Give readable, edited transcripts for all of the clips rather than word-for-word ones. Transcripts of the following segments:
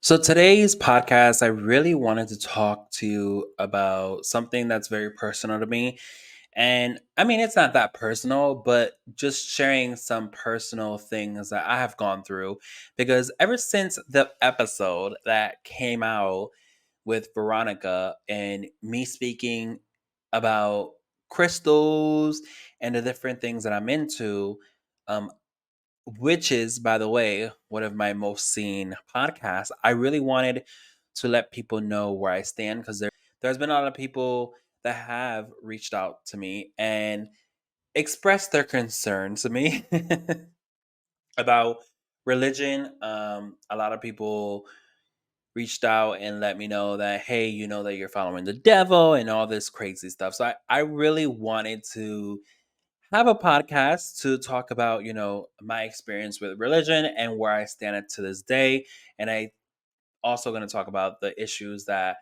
So today's podcast, I really wanted to talk to you about something that's very personal to me. And I mean, it's not that personal, but just sharing some personal things that I have gone through. Because ever since the episode that came out with Veronica and me speaking about crystals and the different things that I'm into, um, which is, by the way, one of my most seen podcasts. I really wanted to let people know where I stand because there's been a lot of people that have reached out to me and expressed their concern to me about religion. A lot of people reached out and let me know that, hey, you know that you're following the devil and all this crazy stuff. So I really wanted to have a podcast to talk about, my experience with religion and where I stand at to this day. And I also going to talk about the issues that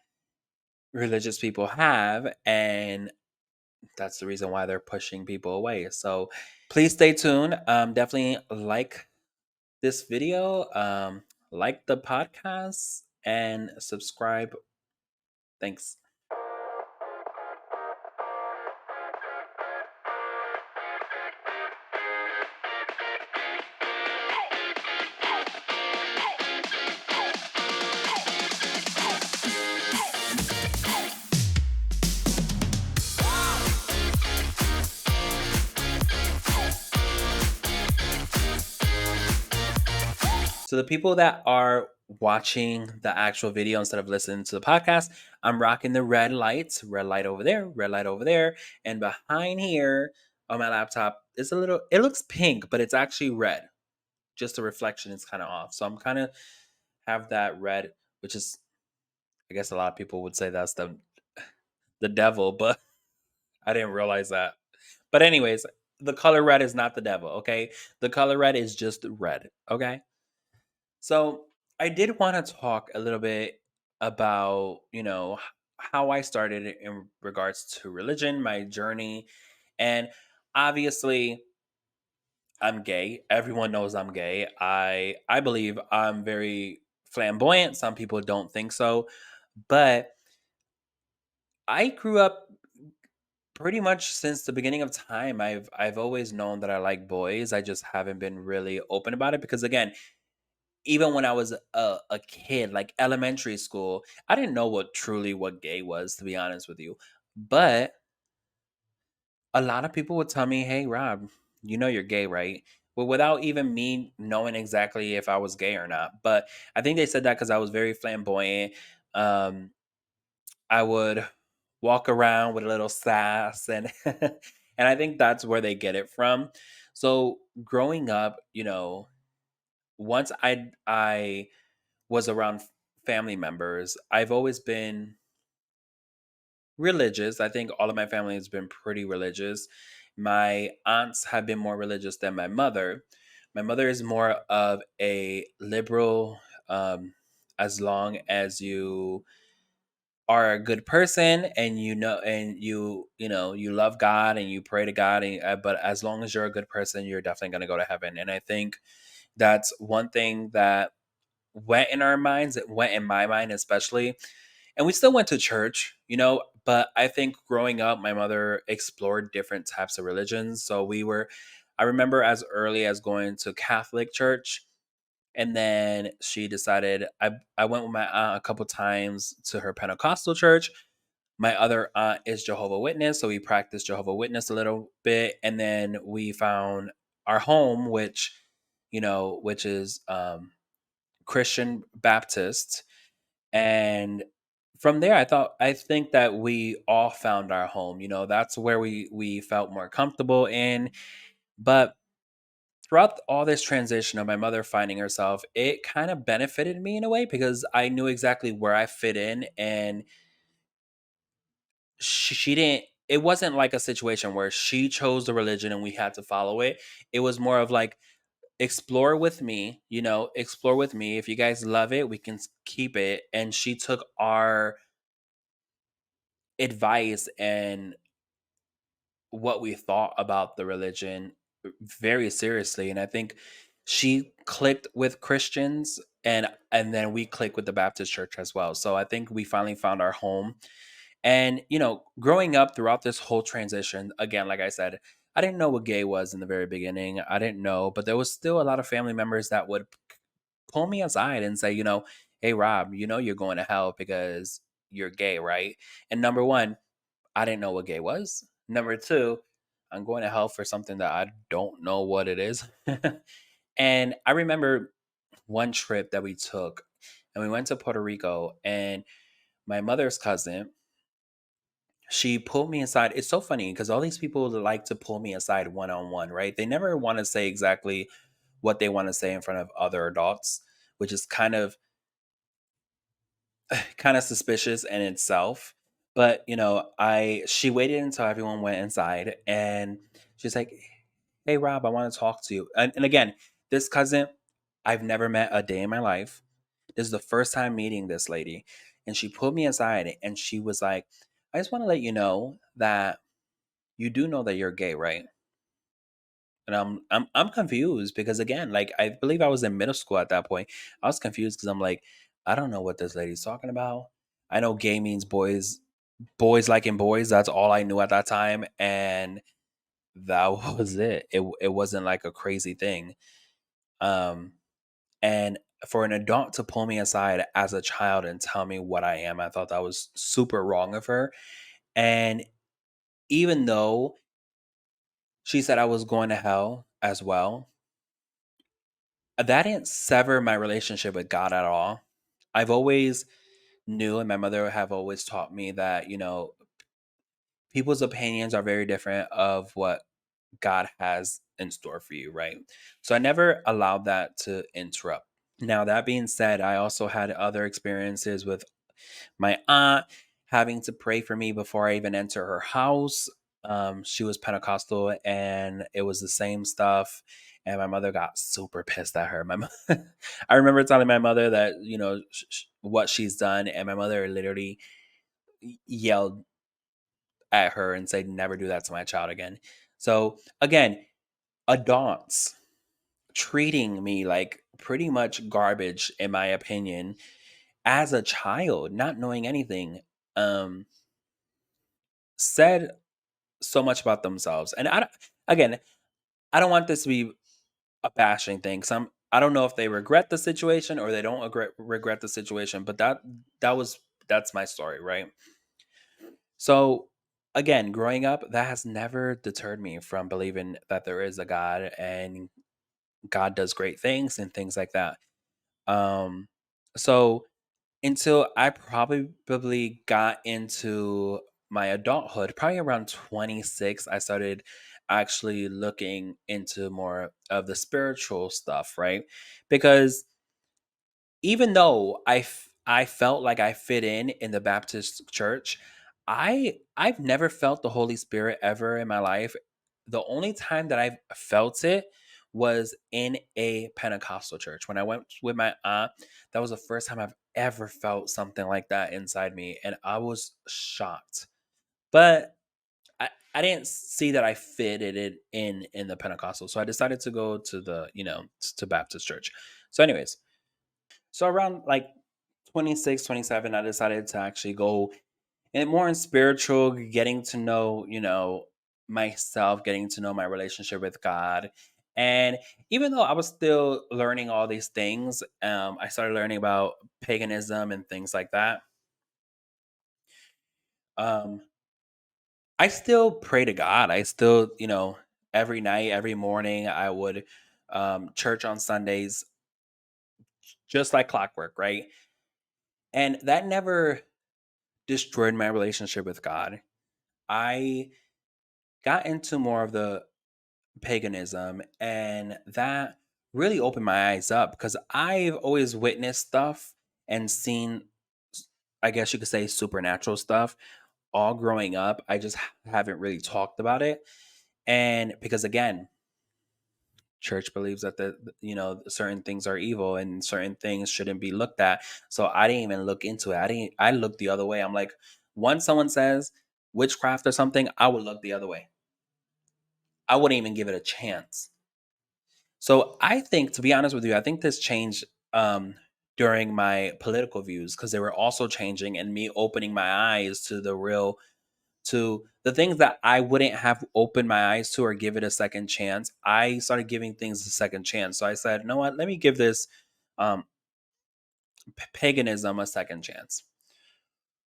religious people have, and that's the reason why they're pushing people away. So please stay tuned. Definitely like this video, like the podcast, and subscribe. Thanks. So the people that are watching the actual video instead of listening to the podcast, I'm rocking the red lights, red light over there, and behind here on my laptop is a little. It looks pink, but it's actually red. Just the reflection is kind of off. So I'm kind of have that red, which is, I guess a lot of people would say that's the devil, but I didn't realize that. But anyways, the color red is not the devil. Okay, the color red is just red. Okay. So I did want to talk a little bit about, how I started in regards to religion, my journey. And obviously, I'm gay. Everyone knows I'm gay. I believe I'm very flamboyant. Some people don't think so. But I grew up pretty much since the beginning of time. I've always known that I like boys. I just haven't been really open about it because again, even when I was a kid, like elementary school, I didn't know what gay was, to be honest with you. But a lot of people would tell me, "Hey, Rob, you know you're gay, right?" Well, without even me knowing exactly if I was gay or not. But I think they said that because I was very flamboyant. Um, I would walk around with a little sass, and and I think that's where they get it from. So growing up, once I was around family members, I've always been religious. I think all of my family has been pretty religious. My aunts have been more religious than my mother. My mother is more of a liberal, as long as you are a good person and you love God and you pray to God, but as long as you're a good person, you're definitely going to go to heaven. And I think that's one thing that went in our minds. It went in my mind, especially. And we still went to church, but I think growing up, my mother explored different types of religions. So I remember as early as going to Catholic church. And then she decided, I went with my aunt a couple times to her Pentecostal church. My other aunt is Jehovah Witness. So we practiced Jehovah Witness a little bit. And then we found our home, which is Christian Baptist. And from there, I think that we all found our home. That's where we felt more comfortable in. But throughout all this transition of my mother finding herself, it kind of benefited me in a way because I knew exactly where I fit in, and she didn't. It wasn't like a situation where she chose the religion and we had to follow it. It was more of like, explore with me. If you guys love it, we can keep it. And she took our advice and what we thought about the religion very seriously. And I think she clicked with Christians, and then we clicked with the Baptist church as well. So I think we finally found our home. And growing up throughout this whole transition, again, like I said, I didn't know what gay was in the very beginning. I didn't know, but there was still a lot of family members that would pull me aside and say, hey Rob, you're going to hell because you're gay, right? And number one, I didn't know what gay was. Number two, I'm going to hell for something that I don't know what it is. And I remember one trip that we took, and we went to Puerto Rico, and my mother's cousin, she pulled me aside. It's so funny because all these people like to pull me aside one on one, right? They never want to say exactly what they want to say in front of other adults, which is kind of suspicious in itself. But I she waited until everyone went inside, and she's like, "Hey Rob, I want to talk to you." And again, this cousin, I've never met a day in my life. This is the first time meeting this lady, and she pulled me aside and she was like, "I just want to let you know that you do know that you're gay, right?" And I'm confused because again, like I believe I was in middle school at that point. I was confused because I'm like, I don't know what this lady's talking about. I know gay means boys liking boys. That's all I knew at that time, and that was it. It wasn't like a crazy thing. Um, and for an adult to pull me aside as a child and tell me what I am, I thought that was super wrong of her. And even though she said I was going to hell as well, that didn't sever my relationship with God at all. I've always knew, and my mother have always taught me that, people's opinions are very different of what God has in store for you, right? So I never allowed that to interrupt. Now, that being said, I also had other experiences with my aunt having to pray for me before I even enter her house. She was Pentecostal, and it was the same stuff. And my mother got super pissed at her. I remember telling my mother that what she's done, and my mother literally yelled at her and said, "Never do that to my child again." So again, adults treating me like pretty much garbage, in my opinion, as a child, not knowing anything. Um, said so much about themselves. And again, I don't want this to be a bashing thing. I don't know if they regret the situation or they don't regret the situation, but that was that's my story, right? So again, growing up, that has never deterred me from believing that there is a God and God does great things and things like that. Um, so until I probably got into my adulthood, probably around 26, I started actually looking into more of the spiritual stuff, right? Because even though I felt like I fit in the Baptist church, I've never felt the Holy Spirit ever in my life. The only time that I've felt it was in a Pentecostal church. When I went with my aunt, that was the first time I've ever felt something like that inside me, and I was shocked. But I didn't see that I fitted it in the Pentecostal, so I decided to go to the to Baptist church. So, anyways, so around like 26, 27, I decided to actually go and more in spiritual, getting to know, myself, getting to know my relationship with God. And even though I was still learning all these things, I started learning about paganism and things like that. Um, I still pray to God. I still, every night, every morning, I would church on Sundays, just like clockwork, right? And that never destroyed my relationship with God. I got into more of the paganism, and that really opened my eyes up because I've always witnessed stuff and seen, I guess you could say, supernatural stuff all growing up. I just haven't really talked about it. And because again, church believes that certain things are evil and certain things shouldn't be looked at. So I didn't even look into it. I looked the other way. I'm like, once someone says witchcraft or something, I would look the other way. I wouldn't even give it a chance. So I think, to be honest with you, I think this changed um, during my political views because they were also changing and me opening my eyes to the real, to the things that I wouldn't have opened my eyes to or give it a second chance. I started giving things a second chance. So I said, you know what? Let me give this um, paganism a second chance.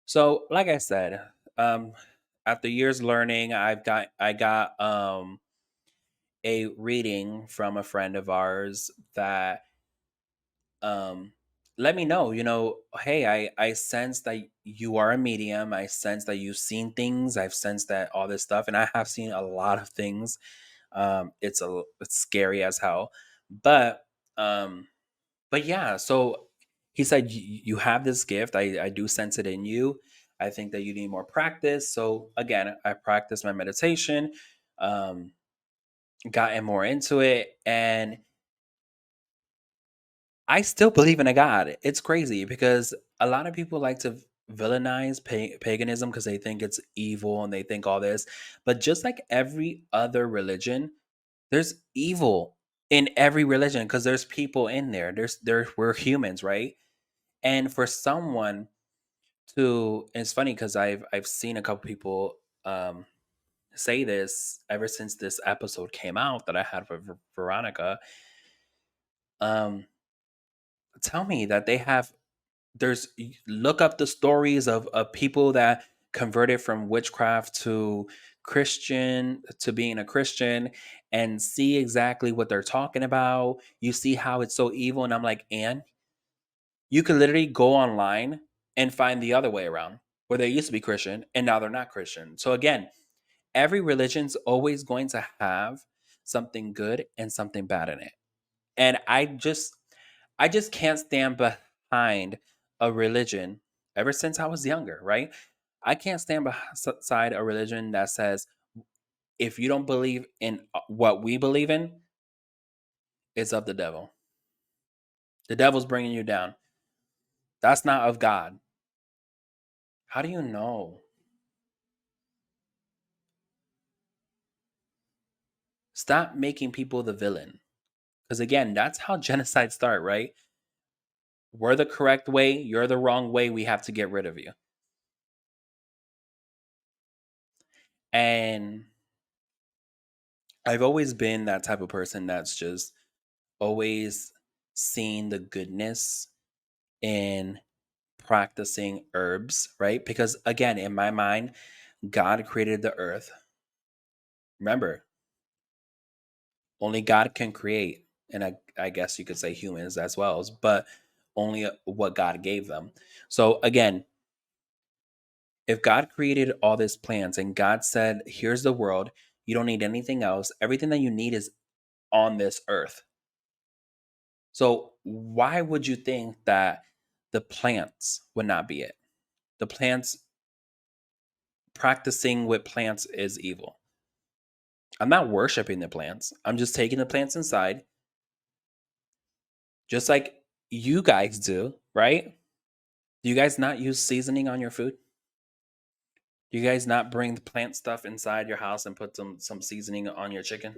So, like I said, um, after years learning, I got a reading from a friend of ours that um let me know, hey, I sense that you are a medium. I sense that you've seen things. I've sensed that all this stuff, and I have seen a lot of things. It's scary as hell, but um yeah, so he said, You have this gift. I do sense it in you. I think that you need more practice. So again, I practiced my meditation, um gotten more into it, and I still believe in a God. It's crazy because a lot of people like to villainize paganism because they think it's evil and they think all this. But just like every other religion, there's evil in every religion because there's people in there. We're humans, right? And for someone to, and it's funny because I've seen a couple people say this ever since this episode came out that I had with Veronica. Um, tell me that they have look up the stories of people that converted from witchcraft to being a Christian, and see exactly what they're talking about. You see how it's so evil, and I'm like, and you can literally go online and find the other way around, where they used to be Christian and now they're not Christian. So again, every religion's always going to have something good and something bad in it. And I just can't stand behind a religion ever since I was younger, right? I can't stand beside a religion that says if you don't believe in what we believe in, it's of the devil. The devil's bringing you down. That's not of God. How do you know? Stop making people the villain. Because again, that's how genocide start, right? We're the correct way, you're the wrong way, we have to get rid of you. And I've always been that type of person that's just always seen the goodness in practicing herbs, right? Because again, in my mind, God created the earth. Remember, only God can create, and I guess you could say humans as well, but only what God gave them. So again, if God created all these plants and God said, here's the world, you don't need anything else, everything that you need is on this earth. So why would you think that the plants would not be it? The plants, practicing with plants is evil. I'm not worshiping the plants. I'm just taking the plants inside, just like you guys do, right? Do you guys not use seasoning on your food? Do you guys not bring the plant stuff inside your house and put some seasoning on your chicken?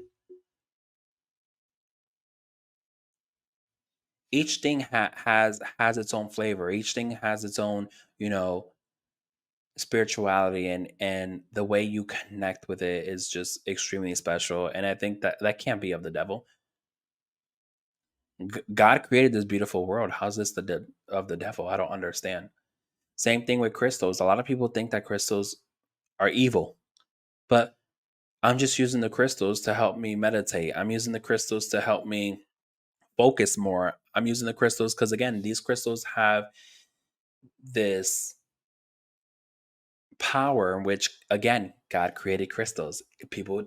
Each thing has its own flavor. Each thing has its own, you know, spirituality, and the way you connect with it is just extremely special. And I think that that can't be of the devil. God created this beautiful world. How's this of the devil? I don't understand. Same thing with crystals. A lot of people think that crystals are evil, but I'm just using the crystals to help me meditate. I'm using the crystals to help me focus more. I'm using the crystals because again, these crystals have this power in which again God created crystals. People,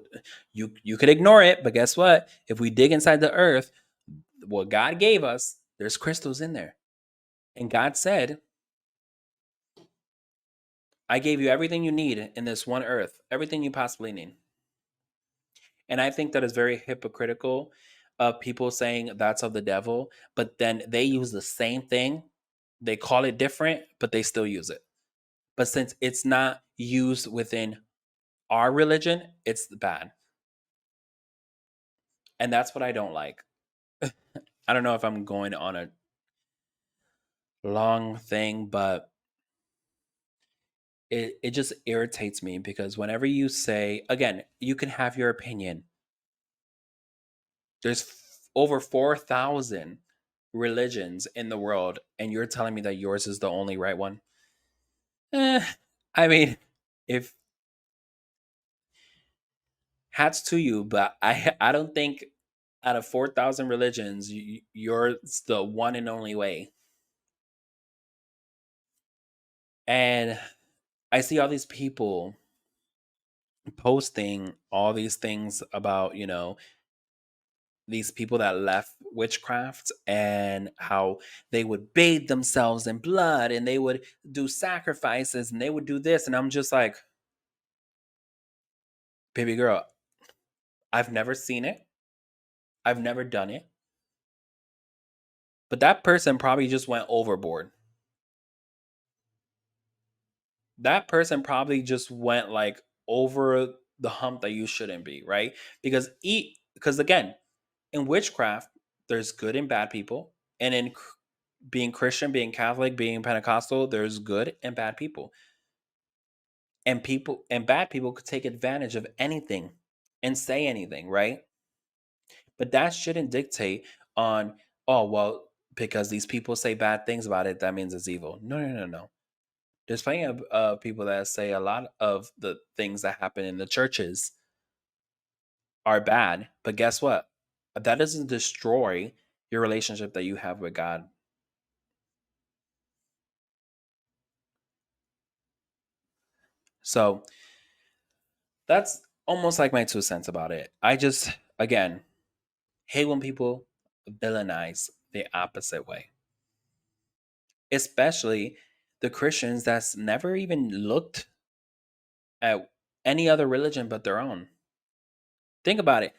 you could ignore it, but guess what? If we dig inside the earth, what God gave us, there's crystals in there. And God said, I gave you everything you need in this one earth, everything you possibly need. And I think that is very hypocritical of people saying that's of the devil, but then they use the same thing. They call it different, but they still use it. But since it's not used within our religion, it's bad. And that's what I don't like. I don't know if I'm going on a long thing, but it just irritates me because whenever you say, again, you can have your opinion. There's over 4,000 religions in the world, and you're telling me that yours is the only right one? Eh, I mean, if hats to you, but I don't think out of 4,000 religions, yours the one and only way. And I see all these people posting all these things about, these people that left witchcraft and how they would bathe themselves in blood and they would do sacrifices and they would do this. And I'm just like, baby girl, I've never seen it. I've never done it. But that person probably just went overboard. That person probably just went like over the hump that you shouldn't be, right? Because again, in witchcraft, there's good and bad people. And in being Christian, being Catholic, being Pentecostal, there's good and bad people. And people and bad people could take advantage of anything and say anything, right? But that shouldn't dictate on, oh, well, because these people say bad things about it, that means it's evil. No, no, no, no. There's plenty of people that say a lot of the things that happen in the churches are bad. But guess what? That doesn't destroy your relationship that you have with God. So that's almost like my 2 cents about it. I just, again, hate when people villainize the opposite way, especially the Christians that's never even looked at any other religion but their own. Think about it.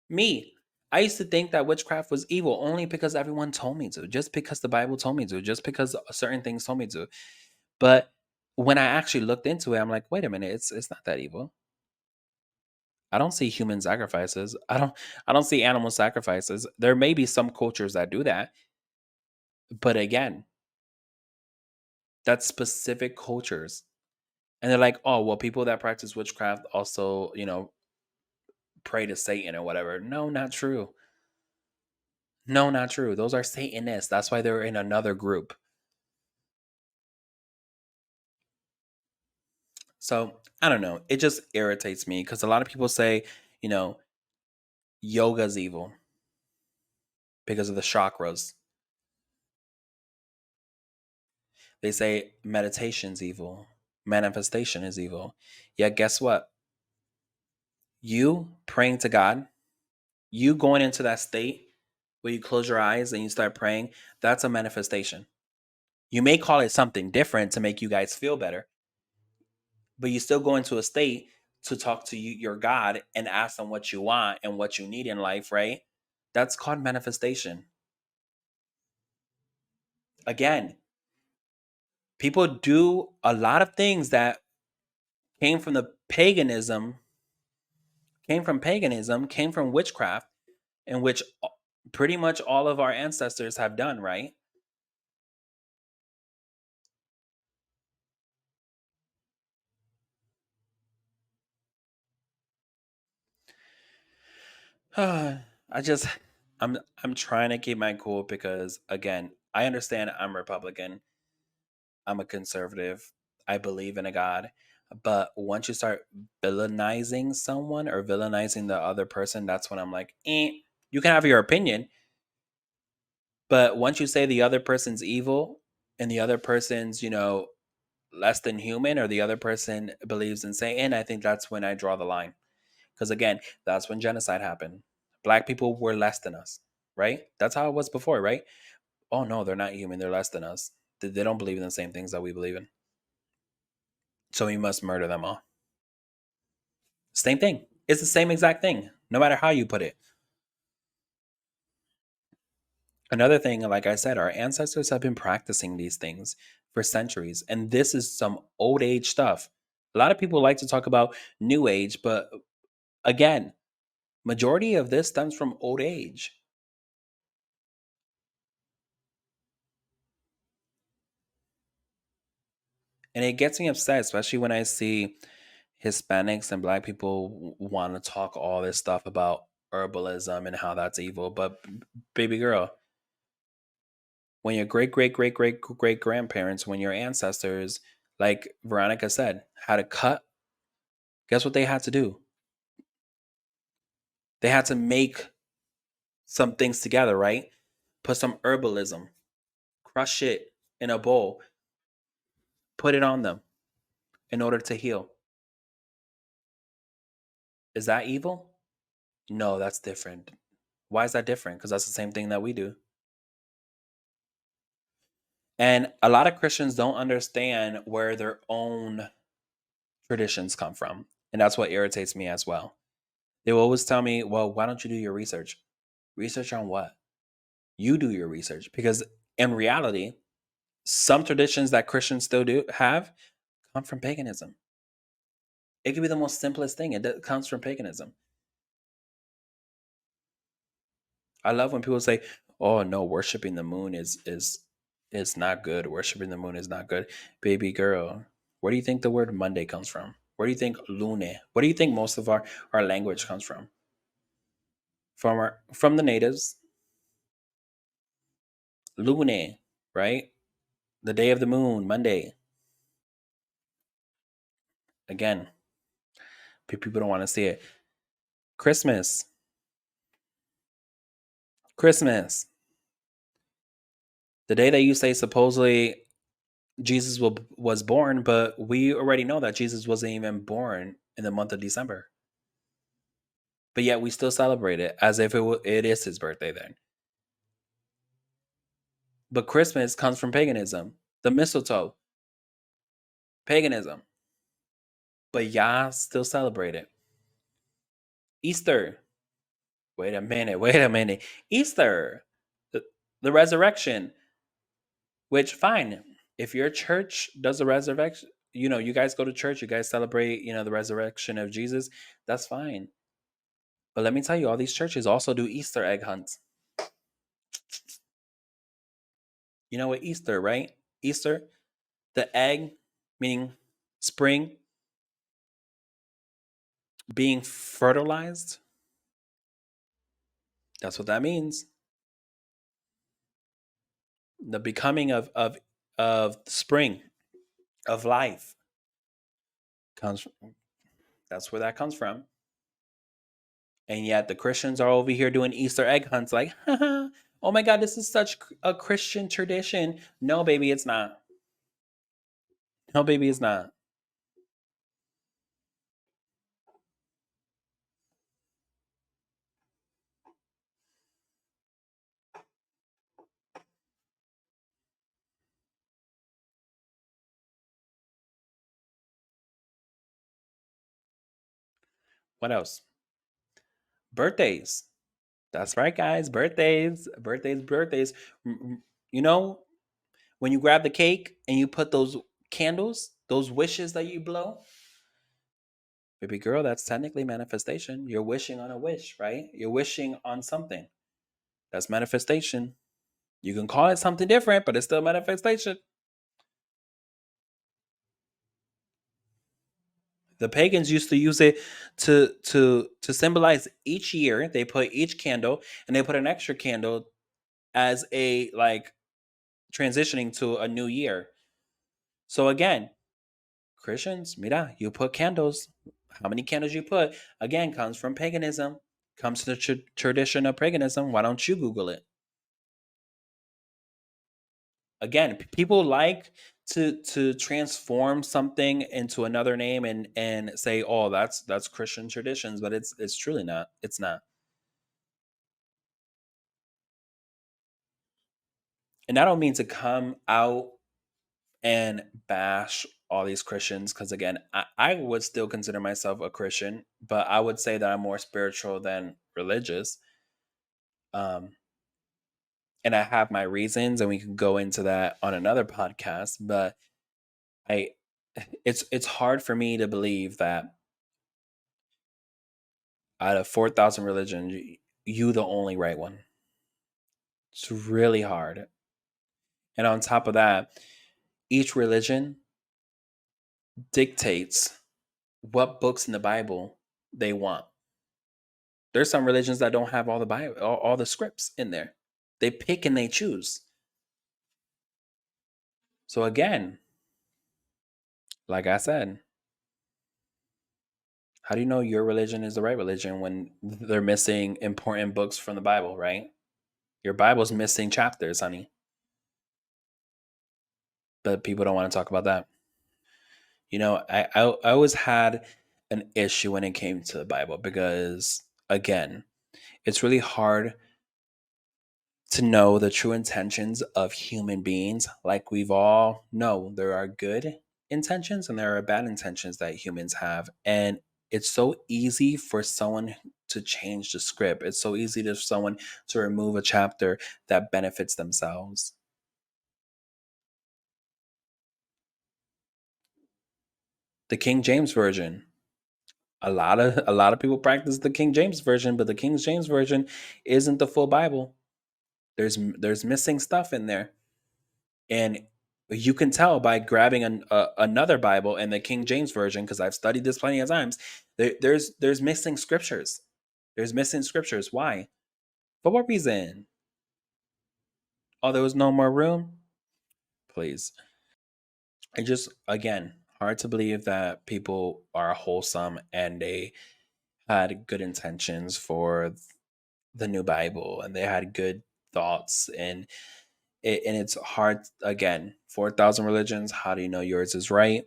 Me, I used to think that witchcraft was evil only because everyone told me to, just because the Bible told me to, just because certain things told me to. But when I actually looked into it, I'm like, wait a minute, it's not that evil. I don't see human sacrifices. I don't see animal sacrifices. There may be some cultures that do that, but again, that's specific cultures. And they're like, "Oh, well, people that practice witchcraft also, pray to Satan or whatever." No, not true. No, not true. Those are Satanists. That's why they're in another group. So, I don't know. It just irritates me because a lot of people say, you know, yoga's evil because of the chakras. They say meditation's evil, manifestation is evil. Yet, guess what? You praying to God, you going into that state where you close your eyes and you start praying, that's a manifestation. You may call it something different to make you guys feel better, but you still go into a state to talk to your God and ask them what you want and what you need in life, right? That's called manifestation. Again, people do a lot of things that came from the paganism, came from witchcraft, in which pretty much all of our ancestors have done, right? I just I'm trying to keep my cool because again, I understand I'm Republican. I'm a conservative. I believe in a God. But once you start villainizing someone or villainizing the other person, that's when I'm like, you can have your opinion, but once you say the other person's evil and the other person's, less than human or the other person believes in Satan, I think that's when I draw the line. Because again, that's when genocide happened. Black people were less than us, right? That's how it was before, right? Oh no, they're not human. They're less than us. They don't believe in the same things that we believe in. So we must murder them all. Same thing. It's the same exact thing, no matter how you put it. Another thing, like I said, our ancestors have been practicing these things for centuries, and this is some old age stuff. A lot of people like to talk about new age, but again, majority of this stems from old age. And it gets me upset, especially when I see Hispanics and black people want to talk all this stuff about herbalism and how that's evil. But baby girl, when your great great great great great grandparents, when your ancestors, like Veronica said, had to cut, guess what they had to do? They had to make some things together, right? Put some herbalism, crush it in a bowl, put it on them in order to heal. Is that evil? No, that's different. Why is that different? Because that's the same thing that we do. And a lot of Christians don't understand where their own traditions come from. And that's what irritates me as well. They will always tell me, well, why don't you do your research? Research on what? You do your research. Because in reality, some traditions that Christians still do have come from paganism. It could be the most simplest thing. Comes from paganism. I love when people say, "Oh no, worshiping the moon is not good. Worshiping the moon is not good." Baby girl, where do you think the word Monday comes from? Where do you think lune? What do you think most of our language comes from? From the natives, lune, right? The day of the moon, Monday. Again, people don't want to see it. Christmas, Christmas. The day that you say supposedly Jesus was born, but we already know that Jesus wasn't even born in the month of December. But yet we still celebrate it as if it is his birthday then. But Christmas comes from paganism. The mistletoe, paganism. But y'all still celebrate it. Easter. Wait a minute. Wait a minute. Easter, the, the resurrection. Which fine. If your church does the resurrection, you guys go to church, you guys celebrate, the resurrection of Jesus. That's fine. But let me tell you, all these churches also do Easter egg hunts. You know what Easter, right? Easter, the egg, meaning spring, being fertilized. That's what that means. The becoming of spring, of life comes from, that's where that comes from. And yet the Christians are over here doing Easter egg hunts like, oh my God, this is such a Christian tradition. No, baby, it's not. No, baby, it's not. What else? Birthdays. That's right, guys. Birthdays, birthdays, birthdays. You know, when you grab the cake and you put those candles, those wishes that you blow, baby girl, that's technically manifestation. You're wishing on a wish, right? You're wishing on something. That's manifestation. You can call it something different, but it's still manifestation. The pagans used to use it to symbolize each year. They put each candle and they put an extra candle as a like transitioning to a new year. So again, Christians, mira, you put candles. How many candles you put? Again, comes from paganism. Comes to the tradition of paganism. Why don't you Google it? Again, people like to transform something into another name and say, "Oh, that's Christian traditions," but it's truly not. It's not. And I don't mean to come out and bash all these Christians because again, I would still consider myself a Christian, but I would say that I'm more spiritual than religious. Um, and I have my reasons, and we can go into that on another podcast. But I, it's hard for me to believe that out of 4,000 religions, you the only right one. It's really hard. And on top of that, each religion dictates what books in the Bible they want. There's some religions that don't have all the Bible, all the scripts in there. They pick and they choose. So again, like I said, how do you know your religion is the right religion when they're missing important books from the Bible, right? Your Bible's missing chapters, honey. But people don't want to talk about that. I always had an issue when it came to the Bible because, again, it's really hard to know the true intentions of human beings. Like we've all know there are good intentions and there are bad intentions that humans have. And it's so easy for someone to change the script. It's so easy for someone to remove a chapter that benefits themselves. The King James Version. A lot of people practice the King James Version, but the King James Version isn't the full Bible. There's missing stuff in there. And you can tell by grabbing another Bible and the King James version, because I've studied this plenty of times. There's missing scriptures. There's missing scriptures. Why? For what reason? Oh, there was no more room. Please. I just again hard to believe that people are wholesome and they had good intentions for the new Bible and they had good thoughts and it's hard again. 4,000 religions. How do you know yours is right?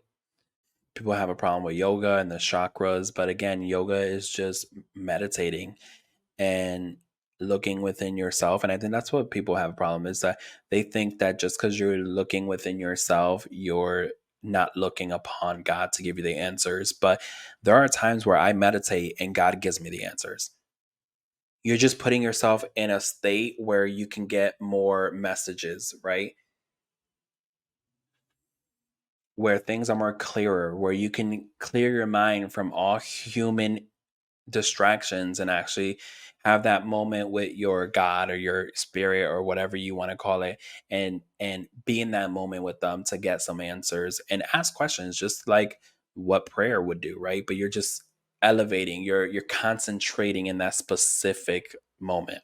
People have a problem with yoga and the chakras, but again, yoga is just meditating and looking within yourself. And I think that's what people have a problem is that they think that just because you're looking within yourself, you're not looking upon God to give you the answers. But there are times where I meditate and God gives me the answers. You're just putting yourself in a state where you can get more messages, right? Where things are more clearer, where you can clear your mind from all human distractions and actually have that moment with your God or your spirit or whatever you want to call it and be in that moment with them to get some answers and ask questions just like what prayer would do, right? But you're just elevating, you're concentrating in that specific moment.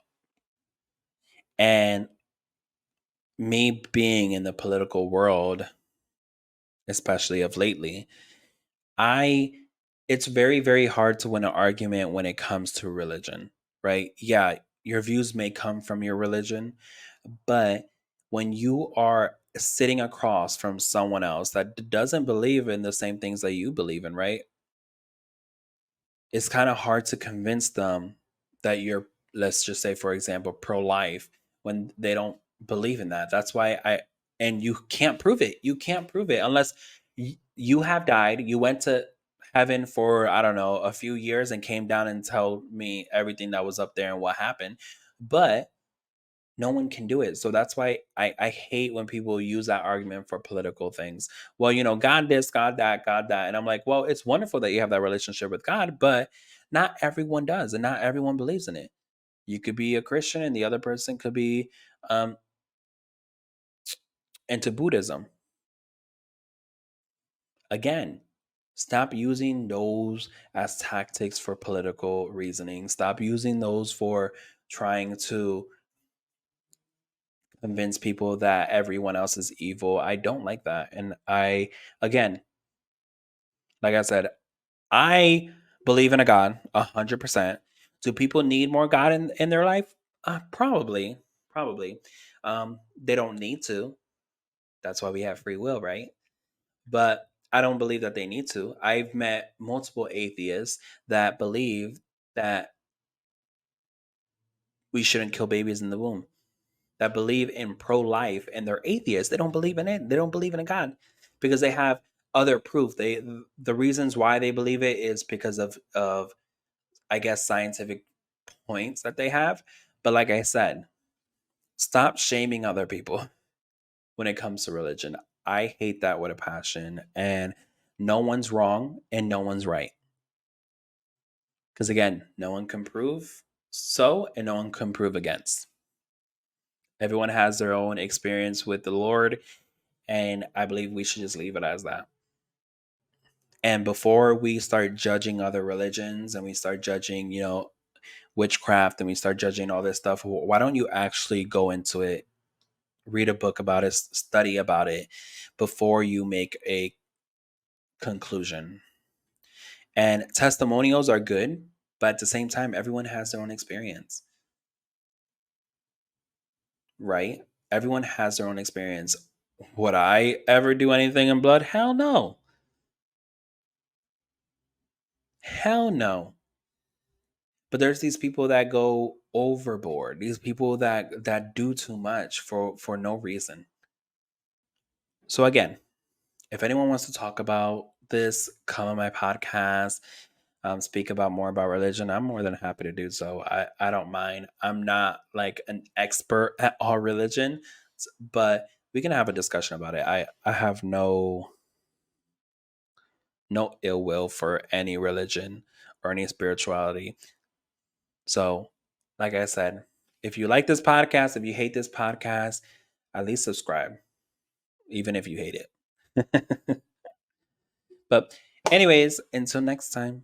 And me being in the political world, especially of lately, I it's very, very hard to win an argument when it comes to religion, right? Yeah, your views may come from your religion, but when you are sitting across from someone else that doesn't believe in the same things that you believe in, right? It's kind of hard to convince them that you're, let's just say, for example, pro life when they don't believe in that. That's why and you can't prove it. You can't prove it unless you have died. You went to heaven for, I don't know, a few years and came down and told me everything that was up there and what happened. But no one can do it. So that's why I hate when people use that argument for political things. Well, God this, God that, God that. And I'm like, well, it's wonderful that you have that relationship with God, but not everyone does, and not everyone believes in it. You could be a Christian and the other person could be um into Buddhism. Again, stop using those as tactics for political reasoning. Stop using those for trying to convince people that everyone else is evil. I don't like that. And again, like I said, I believe in a God 100%. Do people need more God in their life? Probably, probably. They don't need to. That's why we have free will, right? But I don't believe that they need to. I've met multiple atheists that believe that we shouldn't kill babies in the womb, that believe in pro life and they're atheists. They don't believe in it. They don't believe in a God because they have other proof. The reasons why they believe it is because of I guess scientific points that they have. But like I said, stop shaming other people when it comes to religion. I hate that with a passion and no one's wrong and no one's right. Because again, no one can prove so and no one can prove against. Everyone has their own experience with the Lord, and I believe we should just leave it as that. And before we start judging other religions and we start judging, witchcraft, and we start judging all this stuff, why don't you actually go into it, read a book about it, study about it before you make a conclusion? And testimonials are good, but at the same time, everyone has their own experience, right? Everyone has their own experience. Would I ever do anything in blood? Hell no. Hell no. But there's these people that go overboard. These people that do too much for no reason. So again, if anyone wants to talk about this, come on my podcast, speak about more about religion, I'm more than happy to do so. I don't mind. I'm not like an expert at all religion, but we can have a discussion about it. I have no ill will for any religion or any spirituality. So, like I said, if you like this podcast, if you hate this podcast, at least subscribe, even if you hate it. But anyways, until next time.